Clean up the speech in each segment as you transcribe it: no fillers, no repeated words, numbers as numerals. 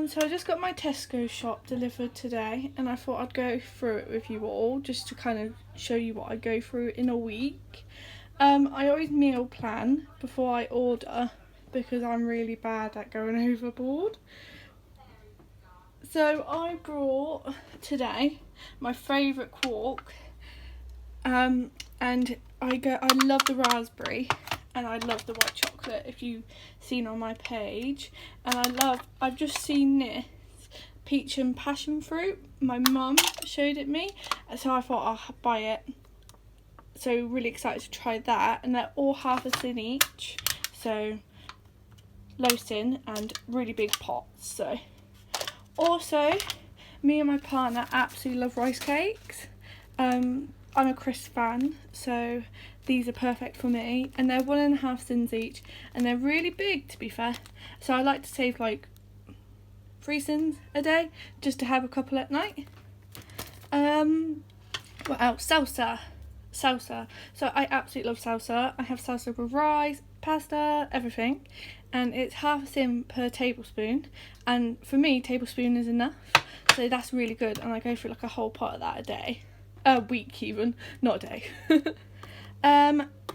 So I just got my Tesco shop delivered today, and I thought I'd go through it with you all just to kind of show you what I go through in a week. I always meal plan before I order because I'm really bad at going overboard. So I brought today my favourite quark, and I love the raspberry and I love the white chocolate, if you've seen on my page. And I've just seen this peach and passion fruit. My mum showed it me, so I thought I'll buy it. So really excited to try that, and they're all half a syn each, so low syn and really big pots. So also, me and my partner absolutely love rice cakes. I'm a crisp fan, so these are perfect for me, and they're 1.5 syns each, and they're really big, to be fair. So I like to save like 3 syns a day just to have a couple at night. What else? Salsa. So I absolutely love salsa. I have salsa with rice, pasta, everything, and it's half a syn per tablespoon, and for me tablespoon is enough, so that's really good, and I go through like a whole pot of that a day, a week even, not a day.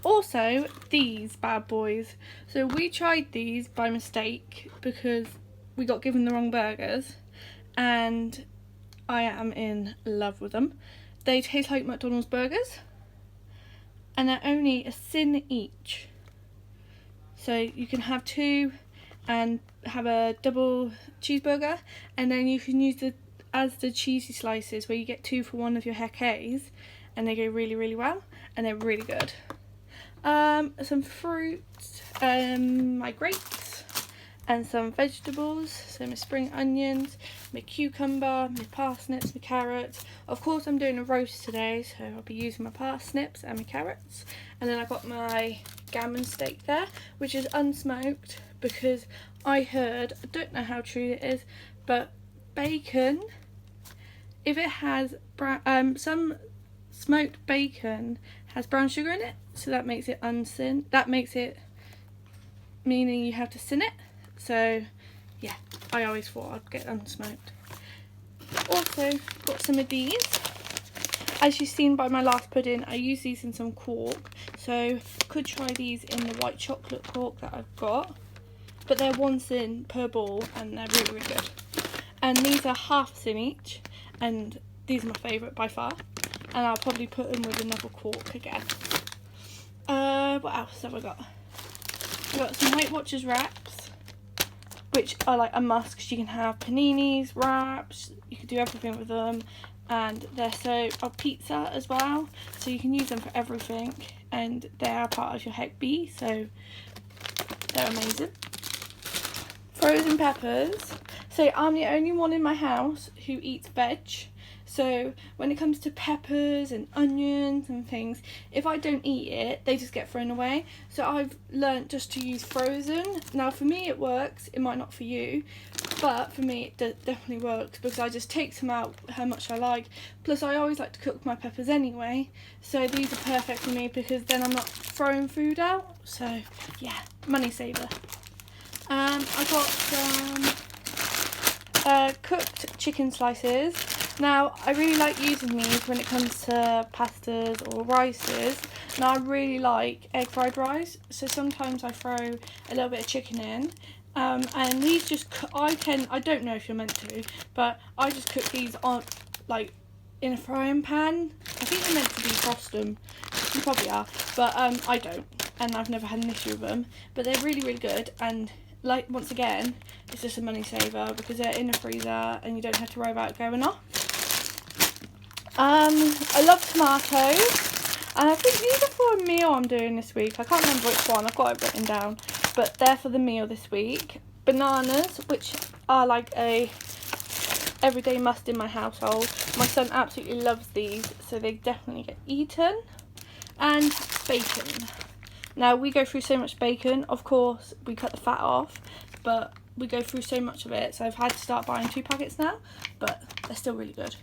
Also these bad boys, so we tried these by mistake because we got given the wrong burgers, and I am in love with them. They taste like McDonald's burgers, and they're only a syn each, so you can have 2 and have a double cheeseburger, and then you can use the cheesy slices where you get 2 for 1 of your heckays, and they go really, really well, and they're really good. Some fruit, my grapes, and some vegetables, so my spring onions, my cucumber, my parsnips, my carrots. Of course I'm doing a roast today, so I'll be using my parsnips and my carrots. And then I got my gammon steak there, which is unsmoked, because I heard, I don't know how true it is, but bacon, if it has some smoked bacon has brown sugar in it, so that makes it unsyn. That makes it meaning you have to syn it. So yeah, I always thought I'd get unsmoked. Also got some of these. As you've seen by my last pudding, I use these in some quark, so could try these in the white chocolate quark that I've got. But they're 1 syn per ball, and they're really, really good. And these are half syn each, and these are my favourite by far. And I'll probably put them with another quark again. What else have I got? I've got some Weight Watchers wraps, which are like a must because you can have paninis, wraps, you can do everything with them, and they're so pizza as well, so you can use them for everything, and they are part of your Hec B, so they're amazing. Frozen peppers. So I'm the only one in my house who eats veg, so when it comes to peppers and onions and things, if I don't eat it, they just get thrown away. So I've learnt just to use frozen. Now for me it works, it might not for you, but for me it definitely works, because I just take some out how much I like. Plus I always like to cook my peppers anyway, so these are perfect for me because then I'm not throwing food out. So yeah, money saver. I got some cooked chicken slices. Now I really like using these when it comes to pastas or rices. Now I really like egg fried rice, so sometimes I throw a little bit of chicken in, and these just I don't know if you're meant to, but I just cook these on like in a frying pan. I think they're meant to defrost them, you probably are, but I don't, and I've never had an issue with them. But they're really, really good, and like once again, it's just a money saver because they're in the freezer and you don't have to worry about it going off. I love tomatoes, and I think these are for a meal I'm doing this week. I can't remember which one, I've got it written down, but they're for the meal this week. Bananas, which are like a everyday must in my household. My son absolutely loves these, so they definitely get eaten. And bacon. Now we go through so much bacon, of course we cut the fat off, but we go through so much of it, so I've had to start buying 2 packets now, but they're still really good.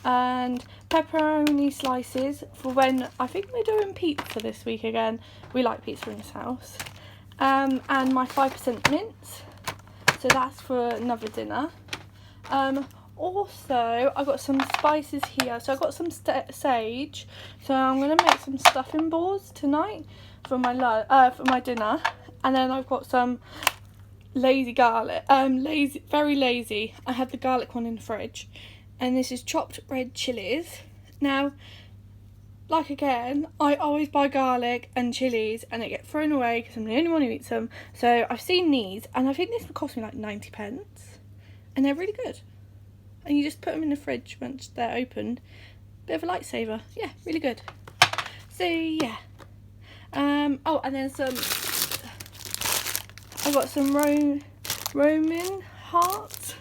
And pepperoni slices for when, I think we're doing pizza this week again. We like pizza in this house. And my 5% mince. So So that's for another dinner. Also, I've got some spices here. So I've got some sage. So I'm going to make some stuffing balls tonight for my dinner. And then I've got some lazy garlic. Very lazy. I had the garlic one in the fridge. And this is chopped red chilies. Now, like again, I always buy garlic and chilies and they get thrown away because I'm the only one who eats them. So I've seen these and I think this would cost me like 90p. And they're really good. And you just put them in the fridge once they're opened. Bit of a lifesaver. Yeah, really good. So yeah. Oh, and then I've got some Roman heart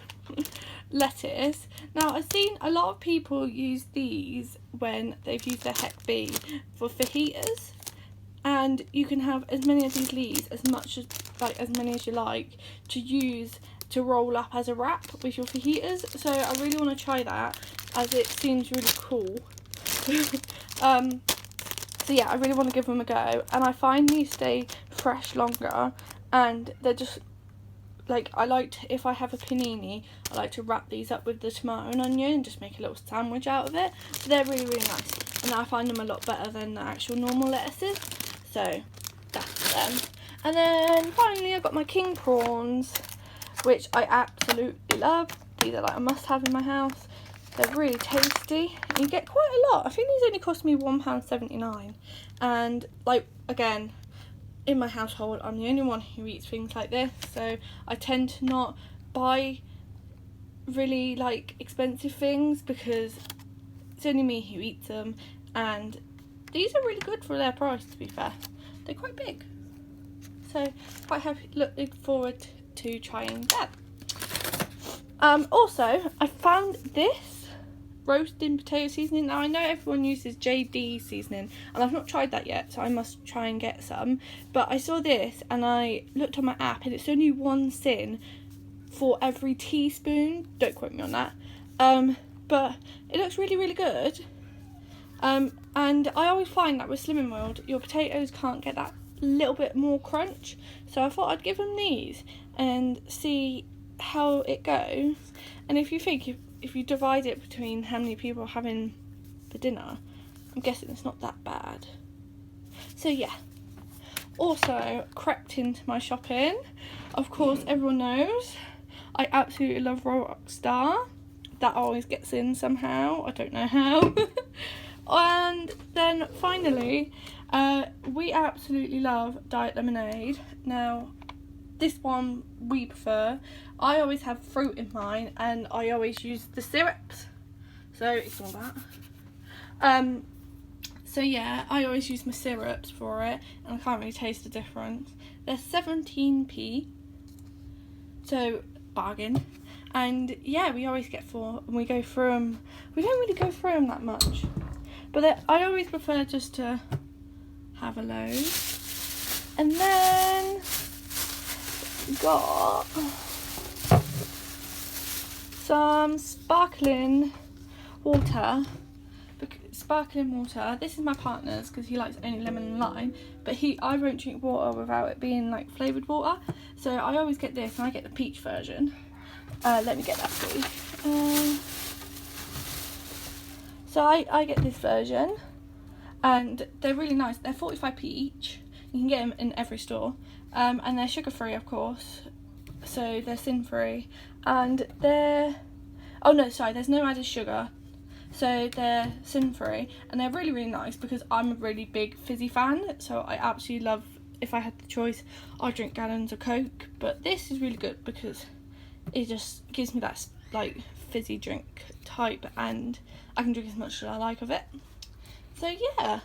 lettuce. Now I've seen a lot of people use these when they've used their Hep B for fajitas. And you can have as many of these leaves as many as you like to use to roll up as a wrap with your fajitas. So I really want to try that as it seems really cool. So yeah, I really want to give them a go, and I find these stay fresh longer, and they're just like, if I have a panini, I like to wrap these up with the tomato and onion and just make a little sandwich out of it. So they're really, really nice, and I find them a lot better than the actual normal lettuces. So that's them. And then finally I've got my king prawns, which I absolutely love. These are like a must-have in my house. They're really tasty. You get quite a lot. I think these only cost me £1.79. And like, again, in my household, I'm the only one who eats things like this. So I tend to not buy really like expensive things because it's only me who eats them. And these are really good for their price, to be fair. They're quite big. So quite happy, looking forward to trying them. Also, I found this roasting potato seasoning. Now I know everyone uses JD seasoning and I've not tried that yet, so I must try and get some. But I saw this and I looked on my app and it's only 1 syn for every teaspoon. Don't quote me on that. But it looks really, really good. And I always find that with Slimming World, your potatoes can't get that little bit more crunch. So I thought I'd give them these and see how it goes. And if you think if you divide it between how many people are having for dinner, I'm guessing it's not that bad. So yeah. Also crept into my shopping. Of course, everyone knows I absolutely love Rockstar. That always gets in somehow. I don't know how. And then finally, we absolutely love Diet Lemonade. Now, this one we prefer. I always have fruit in mine and I always use the syrups. So ignore that. So yeah, I always use my syrups for it and I can't really taste the difference. They're 17p. So bargain. And yeah, we always get 4 and we go through them. We don't really go through them that much. But I always prefer just to have a load. And then got some sparkling water. This is my partner's because he likes only lemon and lime, but I won't drink water without it being like flavoured water, so I always get this and I get the peach version. Let me get that for you. So I get this version and they're really nice. They're 45p each. You can get them in every store. And they're sugar free, of course, so they're sin free, and there's no added sugar, so they're sin free, and they're really, really nice because I'm a really big fizzy fan, so I absolutely love, if I had the choice, I'd drink gallons of Coke, but this is really good because it just gives me that like fizzy drink type, and I can drink as much as I like of it. So yeah,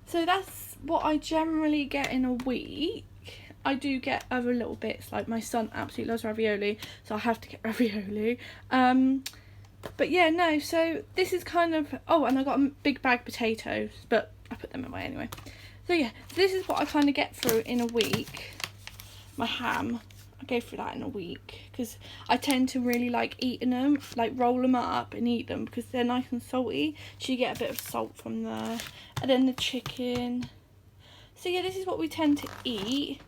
so that's what I generally get in a week. I do get other little bits, like my son absolutely loves ravioli, so I have to get ravioli. But yeah, no, so this is kind of, and I got a big bag of potatoes, but I put them away anyway. So yeah, so this is what I kind of get through in a week. My ham, I go through that in a week because I tend to really like eating them, like roll them up and eat them because they're nice and salty, so you get a bit of salt from there. And then the chicken. So yeah, this is what we tend to eat.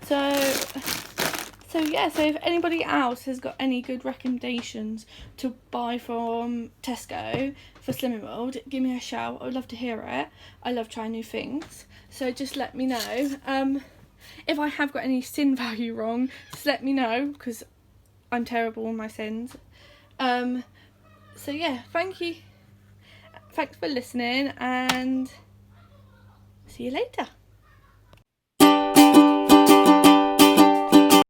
So yeah, so if anybody else has got any good recommendations to buy from Tesco for Slimming World, give me a shout. I would love to hear it. I love trying new things. So just let me know. If I have got any sin value wrong, just let me know, because I'm terrible on my sins. So yeah, thank you. Thanks for listening, and see you later.